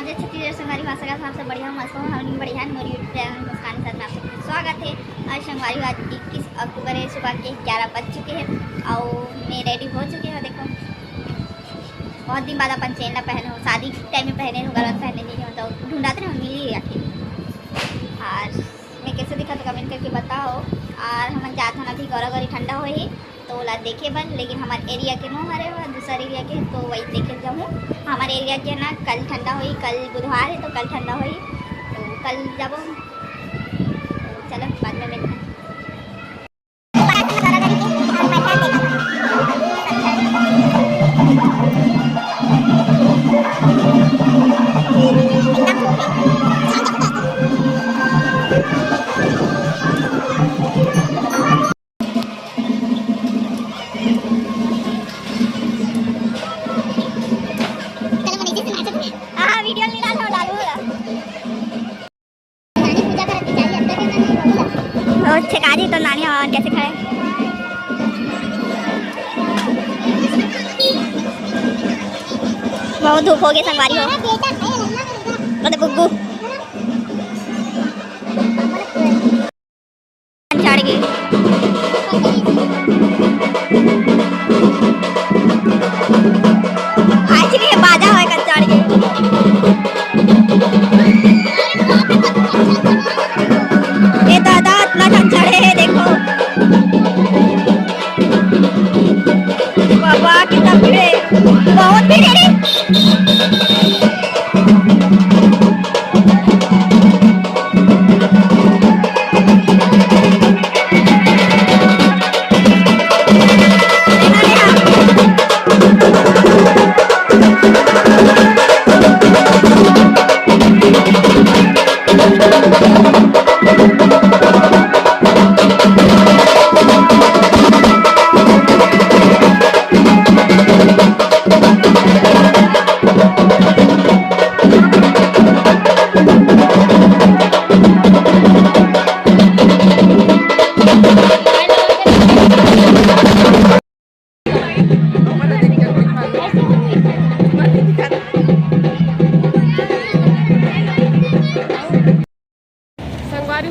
आज छत्तीसगढ़ संगवारी भाषा का सबसे बढ़िया मस्त हम बढ़िया मोरी यूट्यूब चैनल मुस्कान साथ में आप सबका स्वागत है। आज संगवारी आज 21 अक्टूबर है, सुबह के 11 बज चुके हैं और मैं रेडी हो चुके हैं। देखो बहुत दिन बाद अपन चेन पहने हो, शादी टाइम में पहने हो, गलत पहने नहीं होता तो ढूंढाते ना मिली आखिर। और मैं कैसे दिखा तो कमेंट करके बताओ। और हम जाते हैं अभी गौरा गौरी ठंडा हो ही तो ओला देखे बन, लेकिन हमारे एरिया के नो हमारे दूसरा एरिया के तो वही देखे जाऊँ। हमारे एरिया के ना कल ठंडा हुई, कल बुधवार है तो कल ठंडा हुई तो कल जाबो। चलो बाद में मिलते हैं। छेकाजी तो नानी और कैसे खड़े बहुत धूप हो गई संगवारी हो गुग्गू चढ़ गई। आज भी बाजा है कल चढ़ गई। ये दादा इतना चढ़े है देखो बाबा कितना भीड़ है, बहुत भीड़ है रे।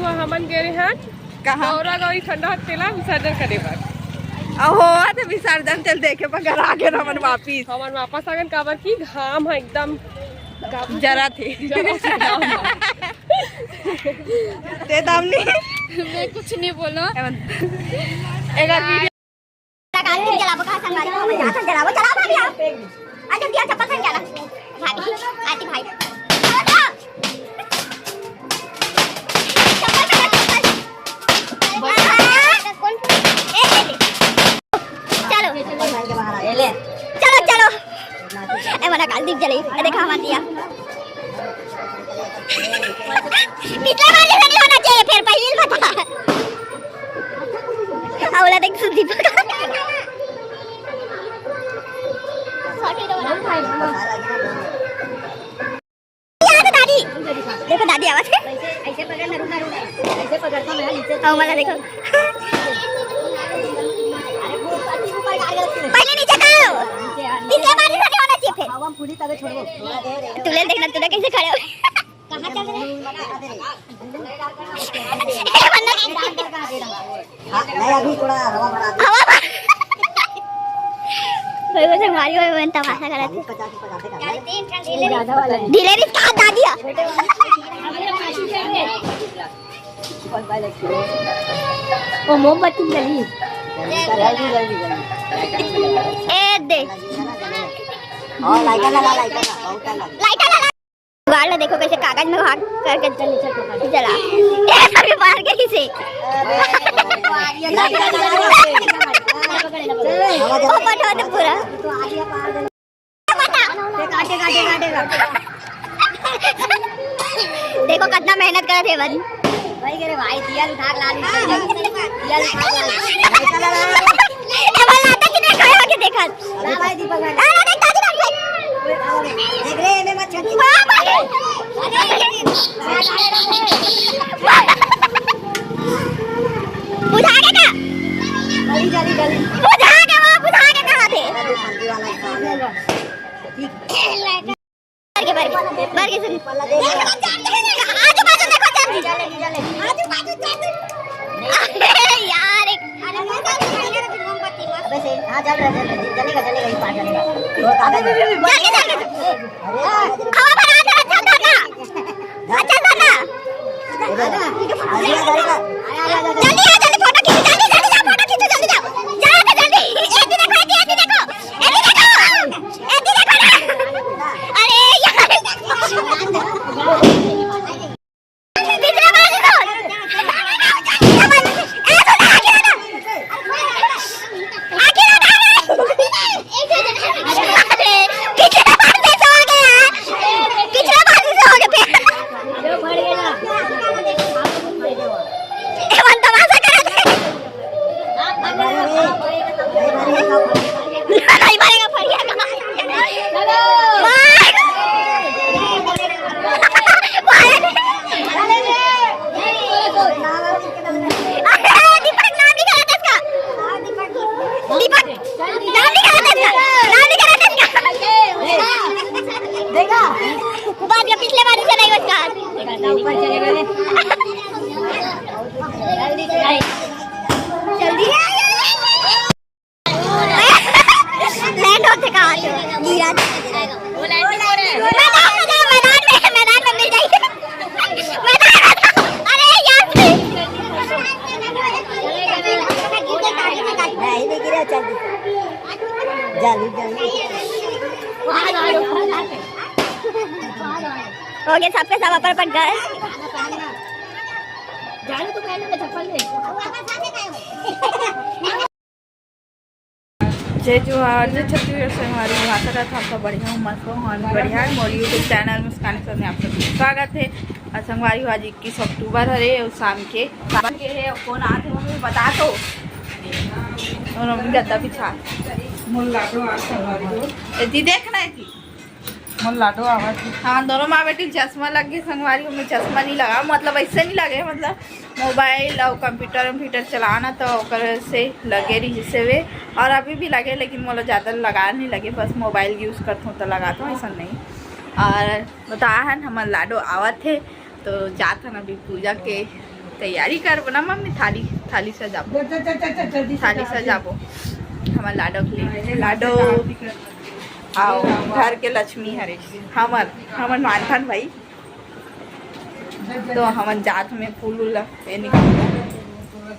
हमन गे हैं कहाँ गौरा गौरी ठंडा तेला विसर्जन करे बर। अहो तो विसर्जन तेल देखे पर घर आगे हमन वापस आगन काबर की घाम है एकदम जरा थे ते दामनी मैं कुछ नहीं बोला। एक वीडियो चलाबो का संगवारी हो मैं जाता चलाबो चला भाभी आप आज दिया चप्पल पहन के आना भाभी आती भाई चलो चलो ए मना काल दीप जले देखा हमार दिया पिछले बार जैसा नहीं होना चाहिए, फिर पहले बता आवला देख सुदीप यार दादी देखो दादी आवाज है ऐसे पकड़ना रुका रुका ऐसे पकड़ता मैं नीचे आओ वाला देखो पहले नीचे करो पिछले बार जैसा नहीं होना चाहिए फिर हम पूरी तरह छोड़ो तुले देखना तुले कैसे खड़े हो कहां चल रहे नहीं अभी थोड़ा हवा कोई वैसे मारी हुई मैं तमाशा कर रही थी ढीले री का दादी ओ मोमबत्ती जली ए दे और लाइटर लगा गाड़ में देखो कैसे कागज में भाग करके चला ए सभी बाहर के किसे ओ पटो तो पूरा काटे देखो कितना मेहनत करे थे बन भाई करे भाई दिया उठा लाल दिया उठा लाल ए वाला आता कि नहीं खड़े होके देखा भाई दीपक अरे देख ताजी भाई देख रे मैं मत छकी बुझा के का जल्दी बुझा के वो बुझा के कहां थे बाहर कैसे आजू बाजू देखो जल्दी आजू बाजू अरे यार अबे से हां चल रहा है चलेगा चलेगा ये पार चलेगा और आगे जल्दी हवा भरा दे अच्छा करना जल्दी आ जल्दी फोटो खींच जल्दी जल्दी जा फोटो खींचो जल्दी जाओ जाओ जल्दी एदी देखो एदी देखो अरे यार तीसरा बार पिछले बार से नहीं उसका ऊपर चलेगा जल्दी लैंड होते कहां नीरा वो लैंड हो रहा है मैदान में मिल जाएगी अरे यार नहीं नहीं गिरा जल्दी जल्दी हो गया सबके सब ऊपर पट गए जाने तो पहले मैं चप्पल ले जय जोहार जय छत्तीसगढ़ से हमारी भाषा का था आपका बढ़िया हूँ मस्त हूँ हम बढ़िया है मोर यूट्यूब चैनल मुस्कान सर में आप सबका स्वागत है। और संगवारी आज 21 अक्टूबर है और शाम के है कौन आते मम्मी बता दो और मम्मी गद्दा पिछा दी देखना है थी लाडो आवाज हाँ दोनों माँ बेटी चश्मा लग गई संगवारी में चश्मा नहीं लगा मतलब ऐसे नहीं लगे मतलब मोबाइल और कंप्यूटर चलाना तो से लगे रही जिससे वे और अभी भी लगे लेकिन मतलब ज़्यादा लगा नहीं लगे बस मोबाइल यूज़ करता हूँ तो लगाता हूँ ऐसा नहीं। और बताया है हमारे लाडो आवत थे तो जाता ना अभी पूजा के तैयारी कर बना मम्मी थाली सजाबो थाली सजाबो हमारे लाडो के लिए लाडो आओ घर के लक्ष्मी हरे हमर मानथन भाई तो हमन जात में फूल उल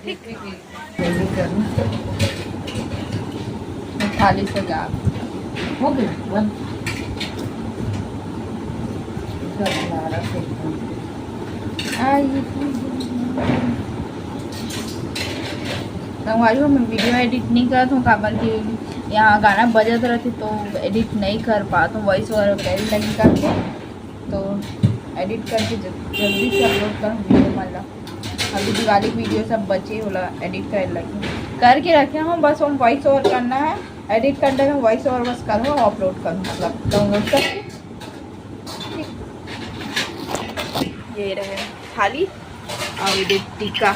ठीक थाली सजा हो गई संगवारी मैं वीडियो एडिट नहीं करता हूँ काबर की यहाँ गाना बजत रहती तो एडिट नहीं कर पाता हूँ वॉइस ओवर पहले लगी करके तो एडिट करके जल्दी से अपलोड करूँ वीडियो मतलब अभी दिवाली वीडियो सब बचे होला एडिट कर लगी करके रखे हूँ बस हम वॉइस ओवर करना है एडिट करने में वॉइस ओवर बस करूँ और अपलोड करूँ मतलब डाउनलोड करके ये रहे थाली और एडिट टीका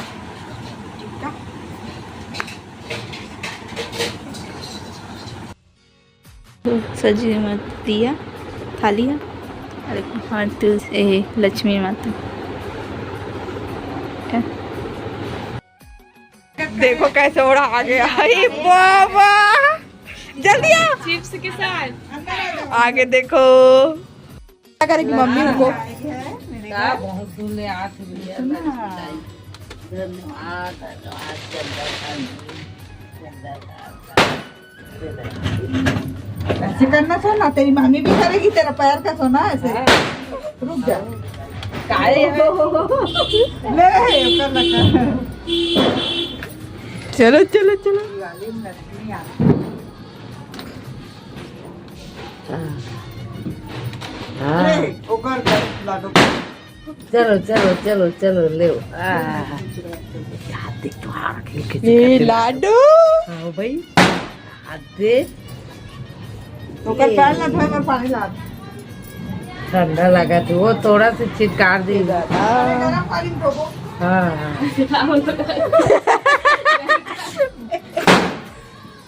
तो सजी मत दिया थाली है अरे हाथ से लक्ष्मी माता देखो कैसे उड़ा आ गया अरे बाबा जल्दी आ चिप्स के साथ आगे देखो क्या करेगी मम्मी उनको बहुत दूर आठ ऐसे करना सोना तेरी मामी भी करेगी तेरा पैर का सोना ऐसे रुक जा काले ले चलो चलो चलो चलो चलो चलो चलो ले ये लाडू हाँ भाई आधे पैर ना धोए में पानी ला ठंडा लगा तो वो थोड़ा सा चिटकार देगा हाँ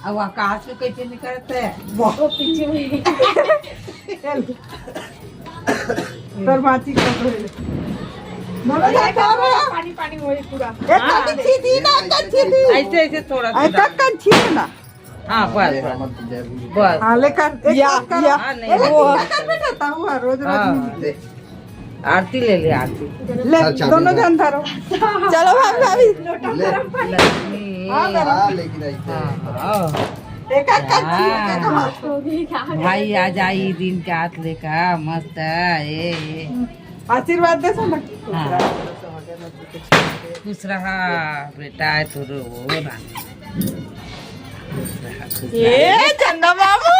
अब आकाश में कैसे निकलते हैं वो पीछे में तर माची का दोनों जन खाओ पानी पानी वही पूरा एक कच्ची थी ना कच्ची थी ऐसे ऐसे थोड़ा सा ऐसा कच्ची है ना हाँ बस बस हाँ लेकर एक या, साथ करो या, ये वो- लेकर बैठा हुआ रोज रोज हाँ। नहीं। आरती ले ले आरती ले दोनों जन धरो चलो भाभी लक्ष्मी हाँ धरो लेकिन ऐसे हाँ। एक कच्ची एक हाथ भाई आ जाई दिन के हाथ लेकर मस्त है ये आशीर्वाद दे सो ना हाँ। खुश रहा बेटा है तो रो ना खुश रहा, खुश रहा। ये चंदा मामू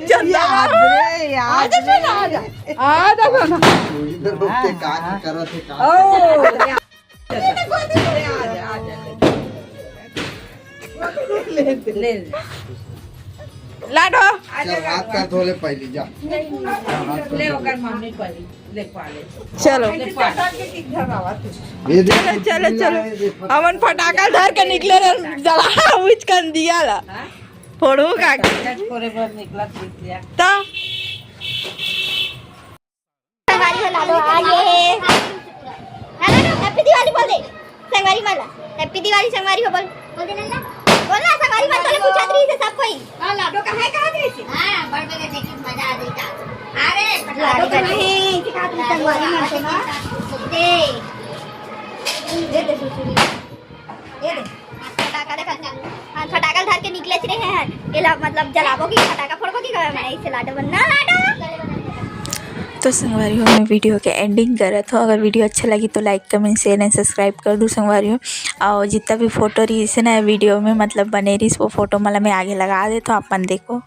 चंदा याद मामू रे याद रे आ जा ना इधर लोग के का करत है का ओ ले ले लाडो चल हाथ का धोले पहले जा ले ओकर मम्मी पड़ी ले पाले चलो ले पाले ये देख चलो चलो अमन फटाका धर के निकले रे जला उच कर दिया ला फोड़ू का थोड़े बहुत निकला दिया तो संगवारी हो लाडो आ गए हैप्पी दिवाली बोल दे संगवारी माला हैप्पी दिवाली संगवारी हो बोल बोल दे नंदा बोल ना संगवारी माला तो पूछत रही से सब कोई हां लाडो कहां दे हां बड़ बड़े देखे मजा आ देता अरे लाडो कहां सिखा दी संगवारी माला तो ना दे सुसुरी दे फटाका देखा हां फटाका धर के निकले रहे हैं ये मतलब जलाबो की फटाका फोड़बो की मैं इसे लाडो बनना लाडो तो संगवारियों में वीडियो के एंडिंग करत हो। अगर वीडियो अच्छा लगी तो like comment share and subscribe कर दूँ संगवारियों। और जितना भी फोटो रही से ना वीडियो में मतलब बने रही वो फोटो मतलब मैं आगे लगा दे तो अपन देखो।